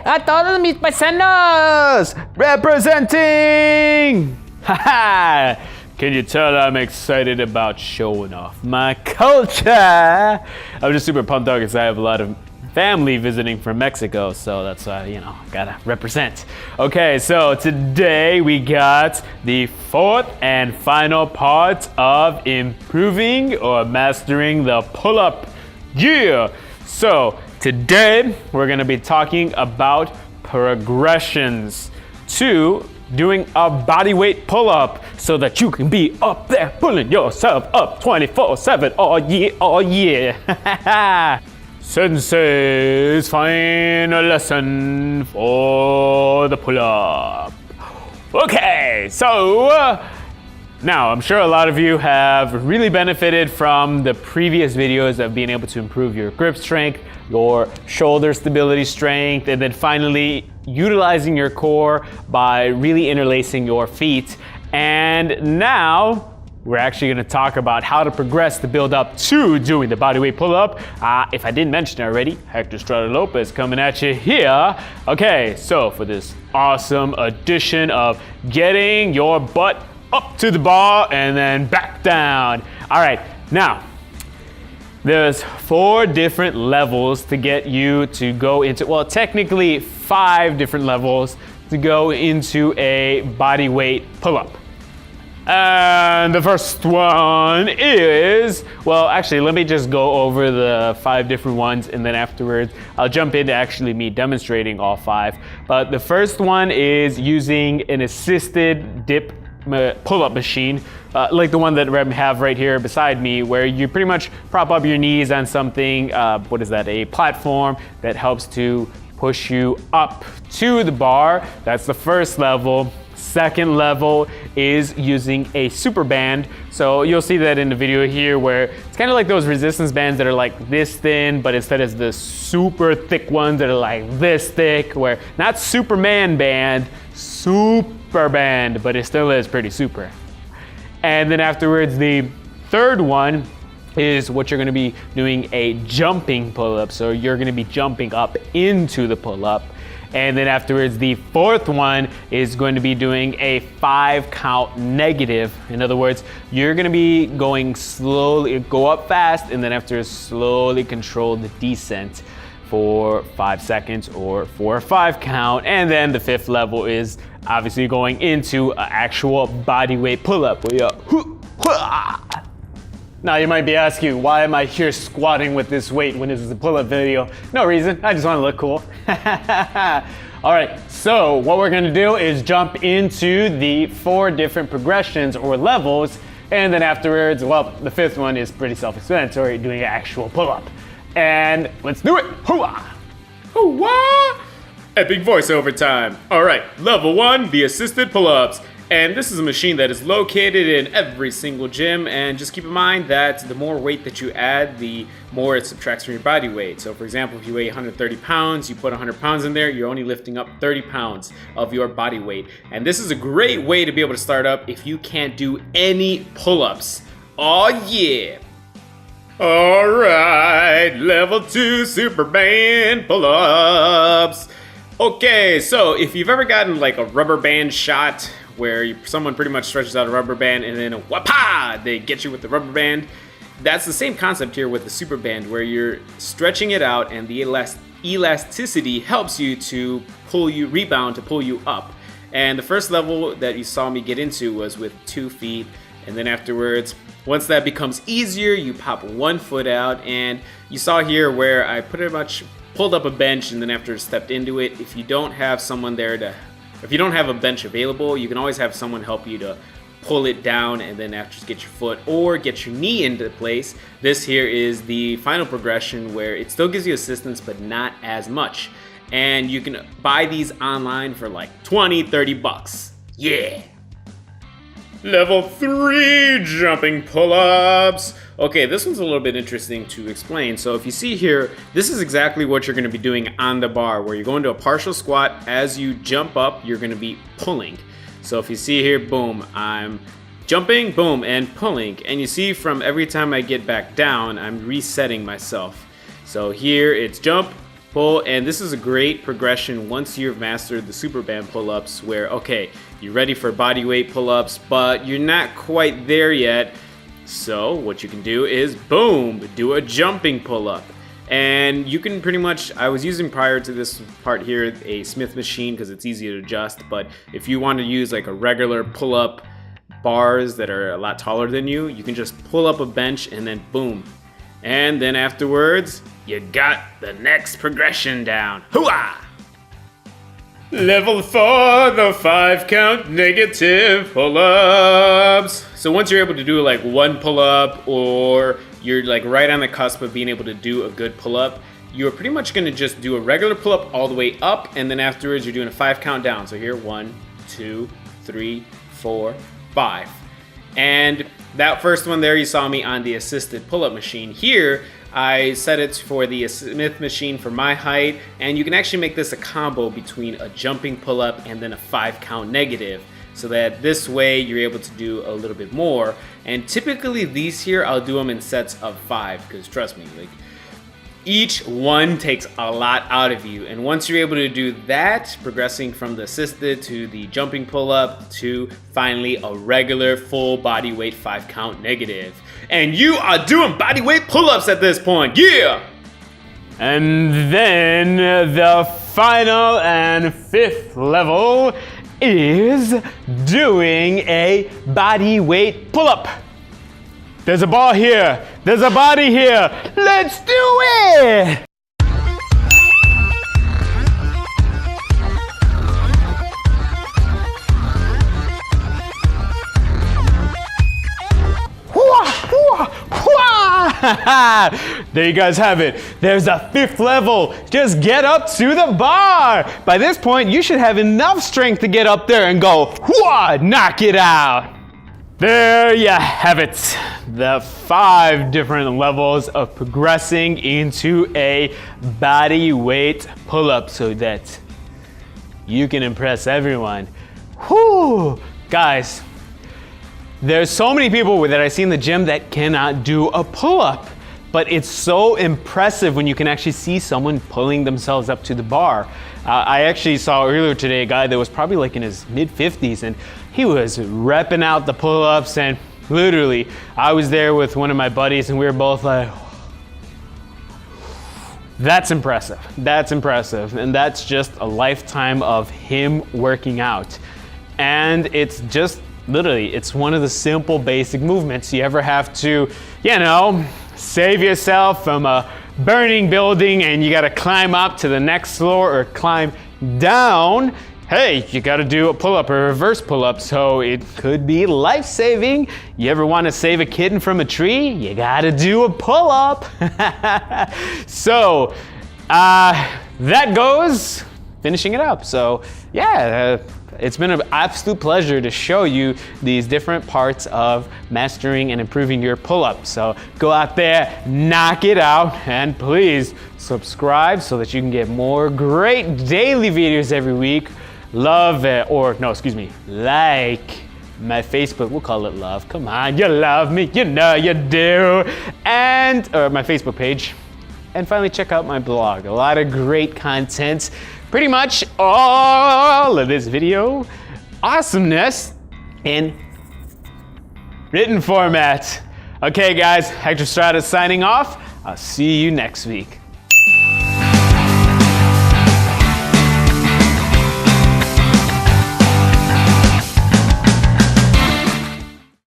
a todos mis paisanos! Representing! Haha! Can you tell I'm excited about showing off my culture? I'm just super pumped out because I have a lot of family visiting from Mexico, so that's why, gotta represent. Okay, so today we got the fourth and final part of improving or mastering the pull-up. Yeah! So today we're gonna be talking about progressions to doing a bodyweight pull-up so that you can be up there pulling yourself up 24/7 all year. Sensei's final lesson for the pull-up. Okay, so now I'm sure a lot of you have really benefited from the previous videos of being able to improve your grip strength, your shoulder stability strength, and then finally utilizing your core by really interlacing your feet. And now we're actually going to talk about how to progress to build up to doing the bodyweight pull-up. If I didn't mention it already, Hector Estrada Lopez coming at you here. Okay, so for this awesome edition of getting your butt up to the bar and then back down. All right, now there's 4 different levels to get you to go into, well, technically 5 different levels to go into a bodyweight pull-up. And the first one is, well, actually, let me just go over the 5 different ones, and then afterwards, I'll jump into actually me demonstrating all 5. But the first one is using an assisted dip pull-up machine, like the one that I have right here beside me, where you pretty much prop up your knees on something, what is that, a platform that helps to push you up to the bar. That's the first level. Second level is using a super band. So you'll see that in the video here where it's kind of like those resistance bands that are like this thin, but instead of the super thick ones that are like this thick, where not Superman band, super band, but it still is pretty super. And then afterwards, the third one is what you're gonna be doing a jumping pull-up. So you're gonna be jumping up into the pull-up. And then afterwards, the fourth one is going to be doing a 5 count negative. In other words, you're gonna be going slowly, go up fast, and then after slowly control the descent for 5 seconds or for a 5 count. And then the 5th level is obviously going into an actual bodyweight pull-up. Now you might be asking, why am I here squatting with this weight when this is a pull-up video? No reason, I just want to look cool. All right, so what we're gonna do is jump into the 4 different progressions or levels, and then afterwards, well, the 5th one is pretty self-explanatory, doing an actual pull-up. And let's do it, hoo-ah! Hoo-ah! Epic voiceover time. All right, level 1, the assisted pull-ups. And this is a machine that is located in every single gym, and just keep in mind that the more weight that you add, the more it subtracts from your body weight. So for example, if you weigh 130 pounds, you put 100 pounds in there, you're only lifting up 30 pounds of your body weight. And this is a great way to be able to start up if you can't do any pull-ups. Oh yeah! All right, level 2 super band pull-ups. Okay, so if you've ever gotten like a rubber band shot, where someone pretty much stretches out a rubber band and then whapa, they get you with the rubber band. That's the same concept here with the super band, where you're stretching it out and the elasticity helps you to rebound to pull you up. And the first level that you saw me get into was with 2 feet. And then afterwards, once that becomes easier, you pop 1 foot out. And you saw here where I pretty much pulled up a bench and then after stepped into it. If you don't have someone there if you don't have a bench available, you can always have someone help you to pull it down and then after just get your foot or get your knee into place. This here is the final progression where it still gives you assistance, but not as much. And you can buy these online for like 20, 30 bucks. Yeah. Level 3 jumping pull-ups. Okay, this one's a little bit interesting to explain. So if you see here, this is exactly what you're gonna be doing on the bar, where you go into a partial squat. As you jump up, you're gonna be pulling. So if you see here, boom, I'm jumping, boom, and pulling. And you see from every time I get back down, I'm resetting myself. So here it's jump, pull, and this is a great progression once you've mastered the super band pull-ups where, okay, you're ready for body weight pull-ups, but you're not quite there yet. So what you can do is, boom, do a jumping pull-up. And you can pretty much, I was using prior to this part here, a Smith machine because it's easy to adjust, but if you want to use like a regular pull-up bars that are a lot taller than you, you can just pull up a bench and then boom. And then afterwards, you got the next progression down. Hooah! Level 4, the 5 count negative pull-ups. So once you're able to do like one pull-up, or you're like right on the cusp of being able to do a good pull-up, you're pretty much gonna just do a regular pull-up all the way up, and then afterwards you're doing a 5 count down. So here, 1, 2, 3, 4, 5. And that first one there, you saw me on the assisted pull-up machine. Here, I set it for the Smith machine for my height, and you can actually make this a combo between a jumping pull-up and then a 5 count negative, so that this way you're able to do a little bit more. And typically these here, I'll do them in sets of 5, because trust me, like, each one takes a lot out of you. And once you're able to do that, progressing from the assisted to the jumping pull-up to finally a regular full body weight 5 count negative. And you are doing body weight pull-ups at this point, yeah! And then the final and 5th level is doing a body weight pull-up. There's a ball here. There's a body here. Let's do it! There you guys have it. There's a 5th level. Just get up to the bar. By this point, you should have enough strength to get up there and go, knock it out. There you have it, the 5 different levels of progressing into a body weight pull-up so that you can impress everyone. Whew, guys, there's so many people that I see in the gym that cannot do a pull-up, but it's so impressive when you can actually see someone pulling themselves up to the bar. I actually saw earlier today a guy that was probably like in his mid-50s, and he was repping out the pull-ups, and literally, I was there with one of my buddies and we were both like, that's impressive, that's impressive. And that's just a lifetime of him working out. And it's just, literally, it's one of the simple basic movements. You ever have to, save yourself from a burning building and you gotta climb up to the next floor or climb down, hey, you gotta do a pull-up or a reverse pull-up, so it could be life-saving. You ever wanna save a kitten from a tree? You gotta do a pull-up. So, that goes finishing it up. So, yeah, it's been an absolute pleasure to show you these different parts of mastering and improving your pull-up. So go out there, knock it out, and please subscribe so that you can get more great daily videos every week. Like my Facebook, we'll call it love. Come on, you love me, you know you do. And my Facebook page. And finally, check out my blog. A lot of great content. Pretty much all of this video awesomeness in written format. Okay, guys, Hector Strata signing off. I'll see you next week.